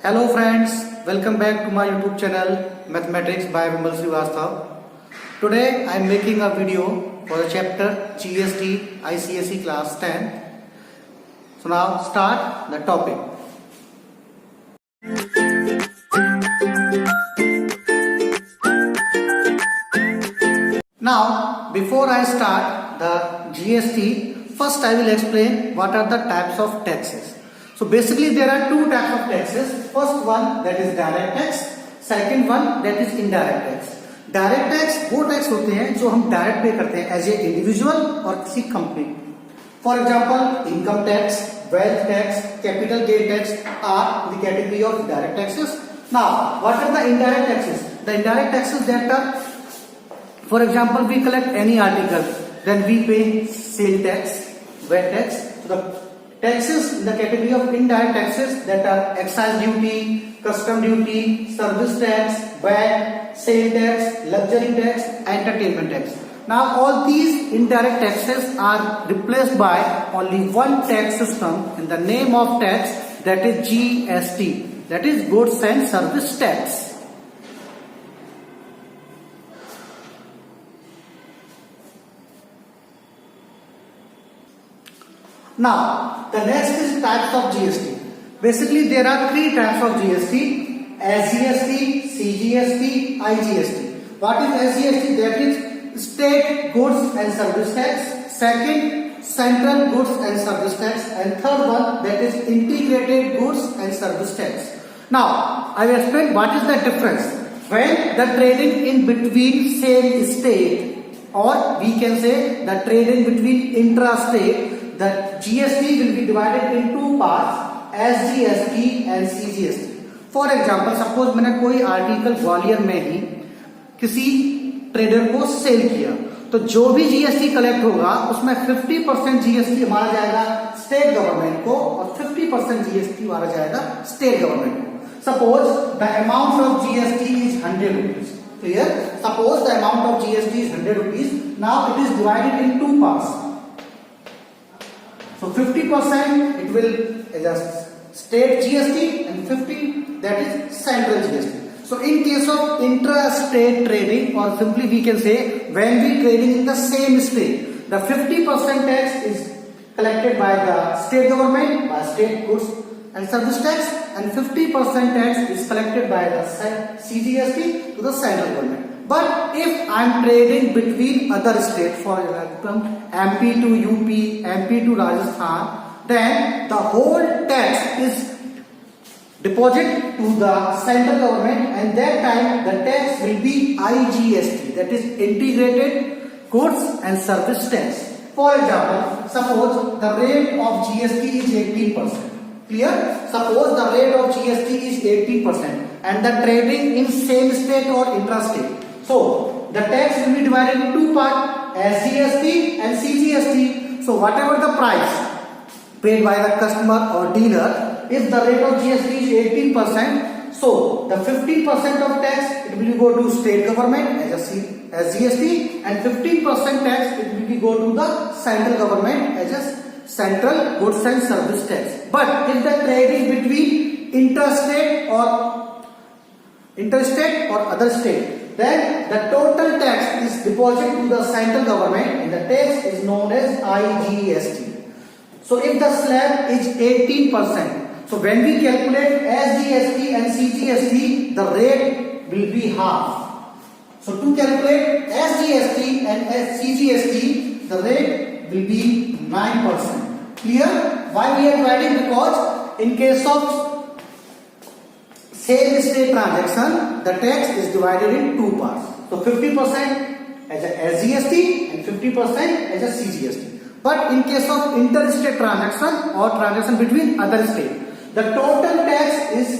Hello friends, welcome back to my YouTube channel Mathematics by Vimal Srivastav. Today I am making a video for the chapter GST ICSE class 10. So now start the topic. Now before I start the GST, first I will explain what are the types of taxes. So basically there are two types of taxes. First one that is direct tax, second one that is indirect tax. Direct tax वो tax होते हैं जो हम direct पे करते हैं as a individual और किसी company. For example income tax, wealth tax, capital gain tax are the category of direct taxes. Now what are the indirect taxes? The indirect taxes that are, for example, we collect any article, then we pay sale tax, VAT tax. So the taxes in the category of indirect taxes that are excise duty, custom duty, service tax, VAT, sale tax, luxury tax, entertainment tax. Now all these indirect taxes are replaced by only one tax system in the name of tax, that is GST, that is goods and service tax. Now, the next is types of GST. Basically, there are three types of GST: SGST, CGST, IGST. What is SGST? That is state goods and service tax. Second, central goods and service tax. And third one, that is integrated goods and service tax. Now, I will explain what is the difference when the trading in between same state, or we can say the trading between intra-state. The GST will be divided in two parts, SGST and CGST. For example, suppose मैंने कोई article Gwalior में ही किसी trader को cell किया, तो जो भी GST collect होगा उसमें 50% जीएसटी हमारा जाएगा स्टेट गवर्नमेंट को और 50% जीएसटी हमारा जाएगा स्टेट गवर्नमेंट को। Suppose the amount of GST is 100 rupees. Clear? Suppose the amount of GST is 100 rupees. Now it is divided in two parts. So 50% it will adjust state GST and 50 that is central GST. So in case of intra-state trading, or simply we can say when we trading in the same state, the 50% tax is collected by the state government by state goods and service tax, and 50% tax is collected by the CGST to the central government. But if I am trading between other states, for example MP to UP, MP to Rajasthan, then the whole tax is deposited to the central government, and that time the tax will be IGST, that is integrated goods and service tax. For example, suppose the rate of GST is 18%. Clear? Suppose the rate of GST is 18% and the trading in same state or intra-state. So the tax will be divided in two parts, SGST and CGST. So whatever the price paid by the customer or dealer, if the rate of GST is 18%, so the 50% of tax it will go to state government as GST, and 15% tax it will go to the central government as a central goods and service tax. But if the trading between interstate or other state, then the total tax is deposited to the central government, and the tax is known as IGST. So if the slab is 18%, so when we calculate SGST and CGST, the rate will be half. So to calculate SGST and CGST, the rate will be 9%. Clear? Why we are dividing? Because in case of same state transaction, the tax is divided in two parts. So 50% as a SGST and 50% as a CGST. But in case of interstate transaction or transaction between other states, the total tax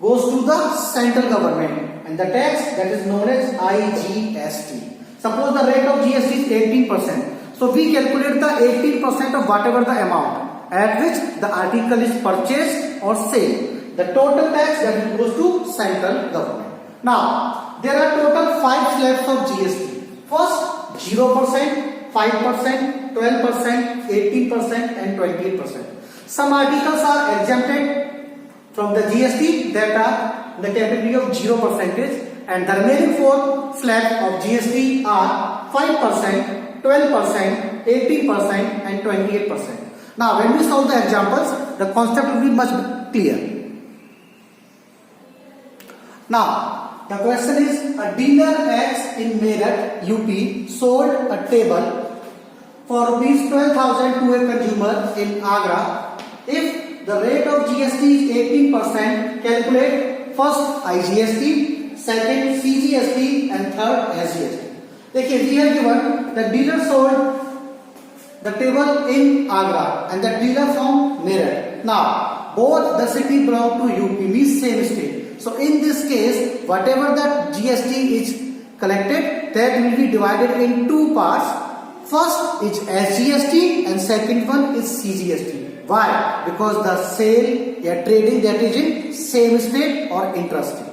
goes to the central government, and the tax that is known as IGST. Suppose the rate of GST is 18%. So we calculate the 18% of whatever the amount at which the article is purchased or sold. The total tax that goes to central government. Now there are total 5 slabs of GST. First 0%, 5%, 12%, 18% and 28%. Some articles are exempted from the GST that are in the category of 0%, and the remaining 4 slabs of GST are 5%, 12%, 18% and 28%. Now when we solve the examples, the concept will be much clear. Now the question is, a dealer X in Meerut, UP sold a table for rupees 12,000 to a consumer in Agra. If the rate of GST is 18%, calculate first IGST, second CGST and third SGST. देखिए, we are given the dealer sold the table in Agra and the dealer from Meerut. Now both the city belong to UP, means same state. So in this case, whatever the GST is collected, that will be divided in two parts. First is SGST and second one is CGST. Why? Because the sale or trading that is in same state or intrastate.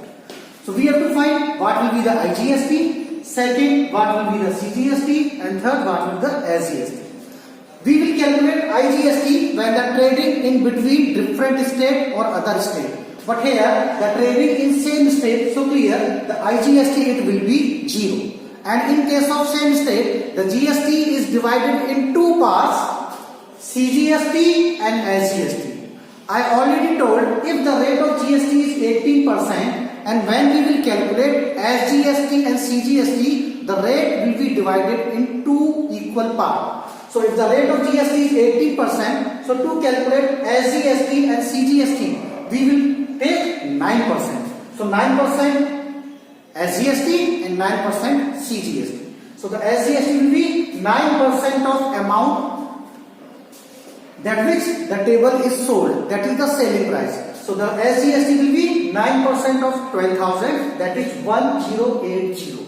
So we have to find what will be the IGST, second what will be the CGST and third what will be the SGST. We will calculate IGST when the trading in between different state or other state. But here the trading in same state, so clear the IGST it will be 0. And in case of same state, the GST is divided in two parts, CGST and SGST. I already told, if the rate of GST is 18% and when we will calculate SGST and CGST, the rate will be divided in two equal parts. So if the rate of GST is 18%, so to calculate SGST and CGST, we will take 9%. So 9% SGST and 9% CGST. So the SGST will be 9% of amount that which the table is sold, that is the selling price. So the SGST will be 9% of 12,000, that is 1080.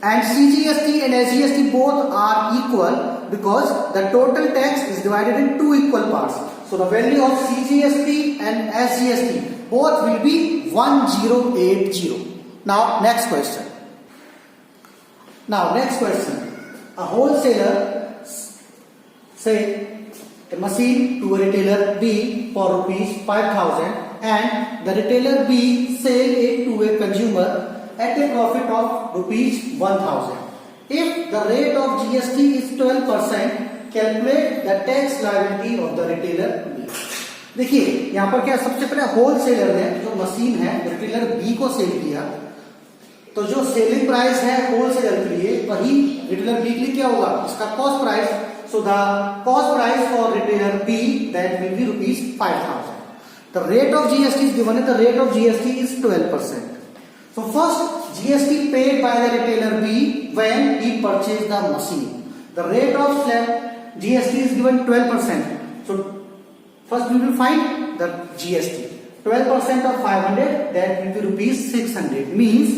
And CGST and SGST both are equal because the total tax is divided in two equal parts. So the value of CGST and SGST both will be 1080. Now next question. A wholesaler say a machine to a retailer B for rupees 5,000 and the retailer B sell it to a consumer at a profit of rupees 1,000. If the rate of GST is 12%, calculate the tax liability of the retailer B. देखिए यहाँ पर क्या, सबसे पहले wholesaler ने जो machine है retailer B को सेल किया, तो जो सेलिंग प्राइस है होलसेलर के लिए वही रिटेलर बी के लिए क्या होगा, इसका cost price. So the cost price for retailer B that will be rupees 5,000. The rate of GST is given, the rate of GST is 12%. So first GST paid by the retailer B when he purchased the machine. The rate of slab GST is given 12%. So first we will find the GST. 12% of 500, that will be rupees 600. Means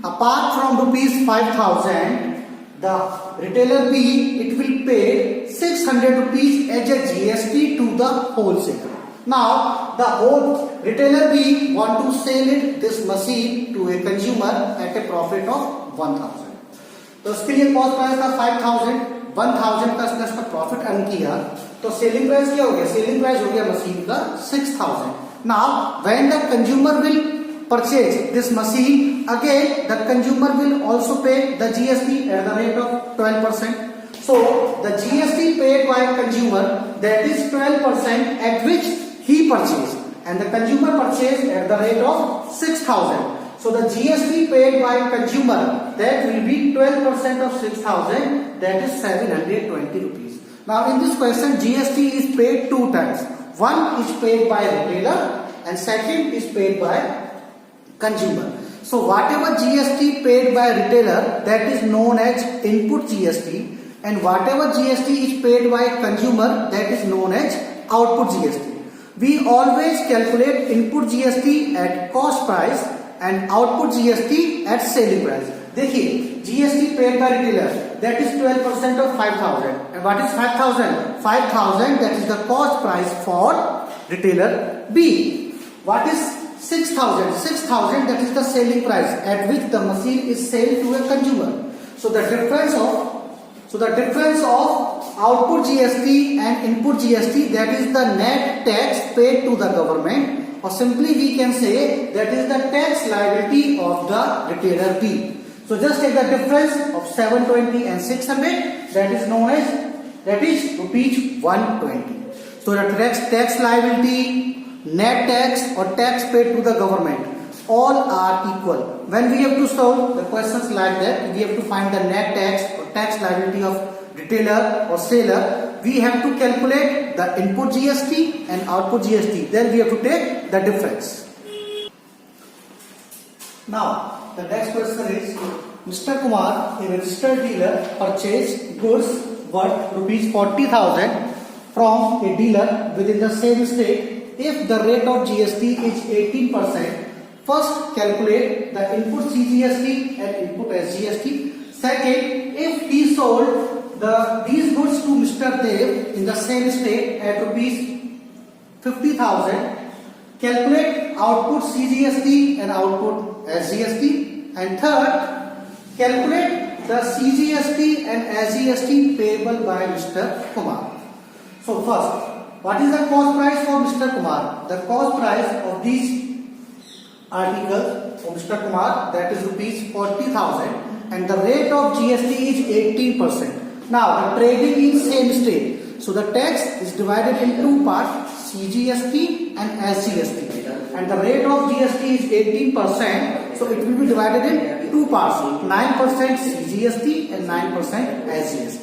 apart from rupees 5,000, the retailer B it will pay 600 rupees as a GST to the wholesaler. Now the whole retailer B want to sell it this machine to a consumer at a profit of 1,000. तो उसके लिए cost price था 5,000, 1,000 का इसका profit earn किया, तो selling price क्या हो गया, सेलिंग प्राइस हो गया मशीन का 6,000. Now when the consumer will purchase this machine, again the consumer will also pay the GST at the rate of 12%. So the GST paid by consumer, that is 12% at which he purchased, and the consumer purchased at the rate of 6,000. So the GST paid by consumer, that will be 12% of 6,000, that is 720 rupees. Now in this question GST is paid two times. One is paid by retailer and second is paid by consumer. So whatever GST paid by retailer, that is known as input GST, and whatever GST is paid by consumer, that is known as output GST. We always calculate input GST at cost price and output GST at selling price. देखिए GST paid by retailer, that is 12% of 5,000. And what is 5,000? 5,000, that is the cost price for retailer B. What is 6,000? 6,000, that is the selling price at which the machine is sold to a consumer. So the difference of output GST and input GST, that is the net tax paid to the government, or simply we can say that is the tax liability of the retailer B. So just take the difference of 720 and 600, that is known as, that is rupees 120. So the tax liability, net tax or tax paid to the government, all are equal. When we have to solve the questions like that, we have to find the net tax or tax liability of retailer or seller. We have to calculate the input GST and output GST. Then we have to take the difference. Now, the next question is, Mr. Kumar, a registered dealer, purchased goods worth rupees 40,000 from a dealer within the same state. If the rate of GST is 18%, first calculate the input CGST and input SGST. Second, if he sold these goods to Mr. Dev in the same state at rupees 50,000, calculate output CGST and output SGST. And third, calculate the CGST and SGST payable by Mr. Kumar. So first, what is the cost price for Mr. Kumar? The cost price of these articles for Mr. Kumar, that is rupees 40,000, and the rate of GST is 18%. Now the trading in same state, so the tax is divided in two parts, CGST and SGST, and the rate of GST is 18%, so it will be divided in two parts, 9% CGST and 9% SGST.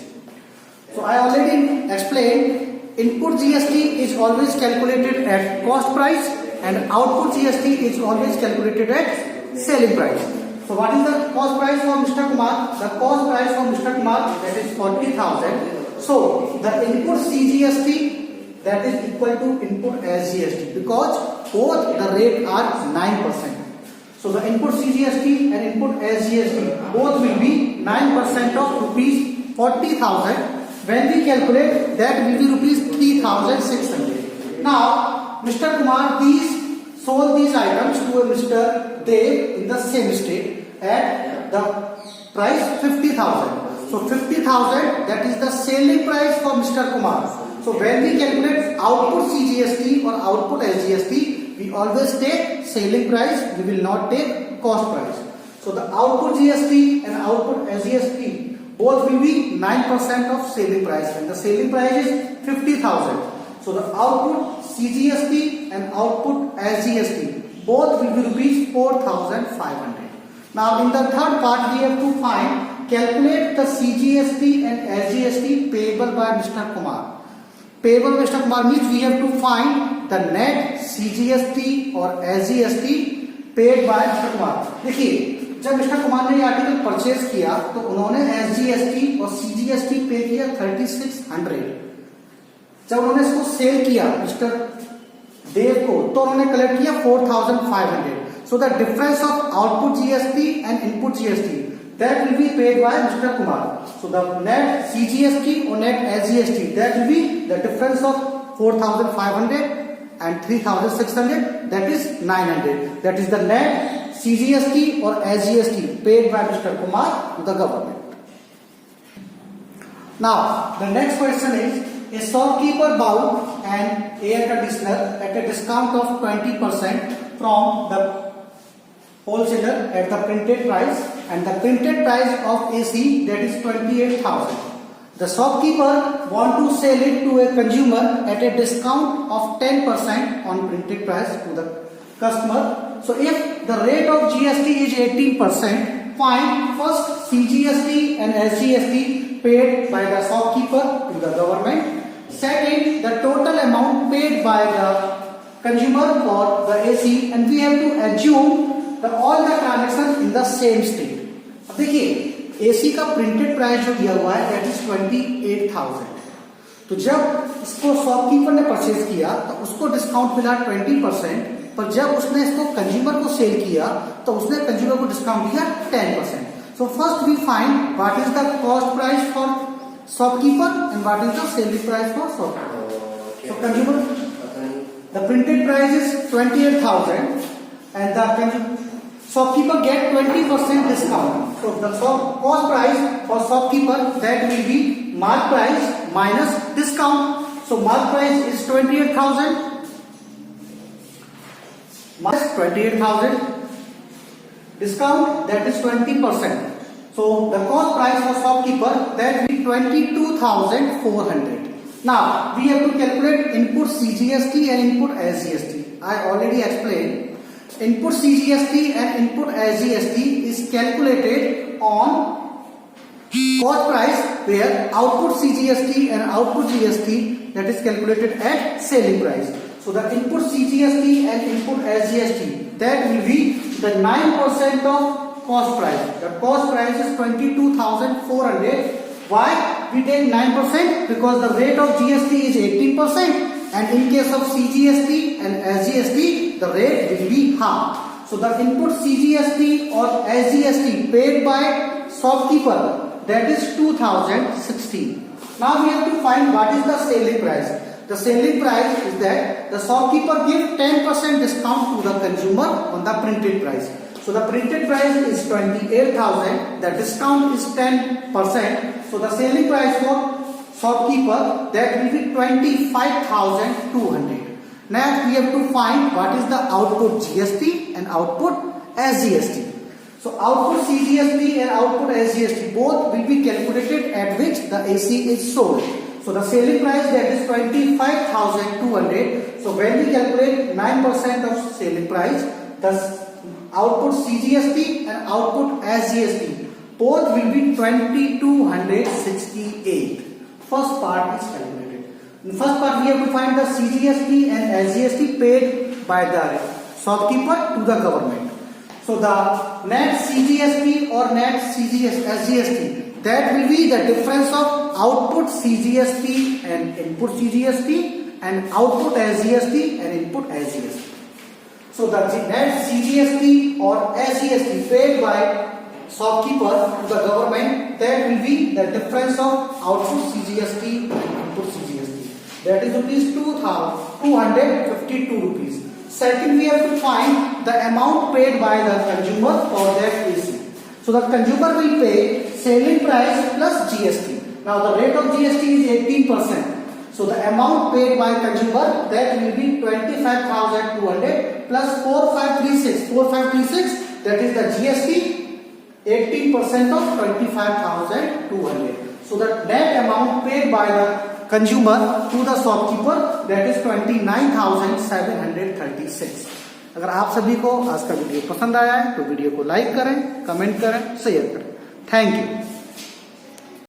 So I already explained, input GST is always calculated at cost price and output GST is always calculated at selling price. So what is the cost price for Mr. Kumar? The cost price for Mr. Kumar, that is 40,000. So the input CGST, that is equal to input SGST, because both the rate are 9%. So the input CGST and input SGST both will be 9% of rupees 40,000. When we calculate, that will be rupees 3,600. Now Mr. Kumar sold these items to a Mr. Dev in the same state at the price 50,000. So 50,000, that is the selling price for Mr. Kumar. So when we calculate output CGST or output SGST, we always take selling price, we will not take cost price. So the output GST and output SGST both will be 9% of selling price, and the selling price is 50,000. So the output CGST and output SGST both will be rupees 4,500. Now in the third part we have to calculate the CGST and SGST payable by Mr. Kumar. Payable by Mr. Kumar means we have to find the net CGST or SGST paid by Mr. Kumar. देखिए, जब mister Kumar ने ये article purchase किया तो उन्होंने SGST और CGST पे किया 3600. जब उन्होंने इसको सेल किया मिस्टर देव को तो उन्होंने कलेक्ट किया 4500. So the difference of output GST and input GST, that will be paid by Mr. Kumar. So the net CGST or net SGST, that will be the difference of 4,500 and 3,600, that is 900. That is the net CGST or SGST paid by Mr. Kumar to the government. Now the next question is, a shopkeeper bought an air conditioner at a discount of 20% from the wholesaler at the printed price, and the printed price of AC, that is 28,000. The shopkeeper want to sell it to a consumer at a discount of 10% on printed price to the customer. So if the rate of GST is 18%, find first CGST and SGST paid by the shopkeeper to the government. Second, the total amount paid by the consumer for the AC, and we have to assume all the transactions in the same state. अब देखिए AC का printed price जो दिया हुआ है that is 28,000. तो जब इसको शॉपकीपर ने परचेज किया तो उसको डिस्काउंट मिला 20%, पर जब उसने इसको कंज्यूमर को सेल किया तो उसने कंज्यूमर को डिस्काउंट दिया 10%. So first we find what is the cost price for shopkeeper and what is the selling price for shopkeeper. So consumer, the printed price is 28,000 and the shopkeeper get 20% discount. So the cost price for shopkeeper, that will be mark price minus discount. So mark price is 28,000 minus 28,000. Discount, that is 20%. So the cost price for shopkeeper, that will be 22,400. Now we have to calculate input CGST and input SGST. I already explained. Input CGST and input SGST is calculated on cost price, where output CGST and output GST, that is calculated at selling price. So the input CGST and input SGST, that will be the 9% of cost price. The cost price is 22,400. Why we take 9%? Because the rate of GST is 18%, and in case of CGST and SGST, the rate will be half. So the input CGST or SGST paid by shopkeeper, that is 2,016. Now we have to find what is the selling price. The selling price is that the shopkeeper gives 10% discount to the consumer on the printed price. So the printed price is 28,000. The discount is 10%. So the selling price for shopkeeper, that will be 25,200. Next we have to find what is the output GST and output SGST. So output CGST and output SGST both will be calculated at which the AC is sold. So the selling price, that is 25,200. So when we calculate 9% of selling price, the output CGST and output SGST both will be 2,268. First part is calculated. In first part we have to find the CGST and SGST paid by the shopkeeper to the government. So the net CGST or net SGST, that will be the difference of output CGST and input CGST and output SGST and input SGST. So the net CGST or SGST paid by shopkeeper to the government, that will be the difference of output CGST and input CGST. That is rupees 2,252 rupees. Second, we have to find the amount paid by the consumer for that AC. So the consumer will pay selling price plus GST. Now the rate of GST is 18%. So the amount paid by consumer, that will be 25,200 plus 4536, that is the GST, 18% of 25,200. So the net amount paid by the consumer to the shopkeeper, that is 29,736. अगर आप सभी को आज का video पसंद आया है तो वीडियो को लाइक करें, कमेंट करें, शेयर करें. Thank you.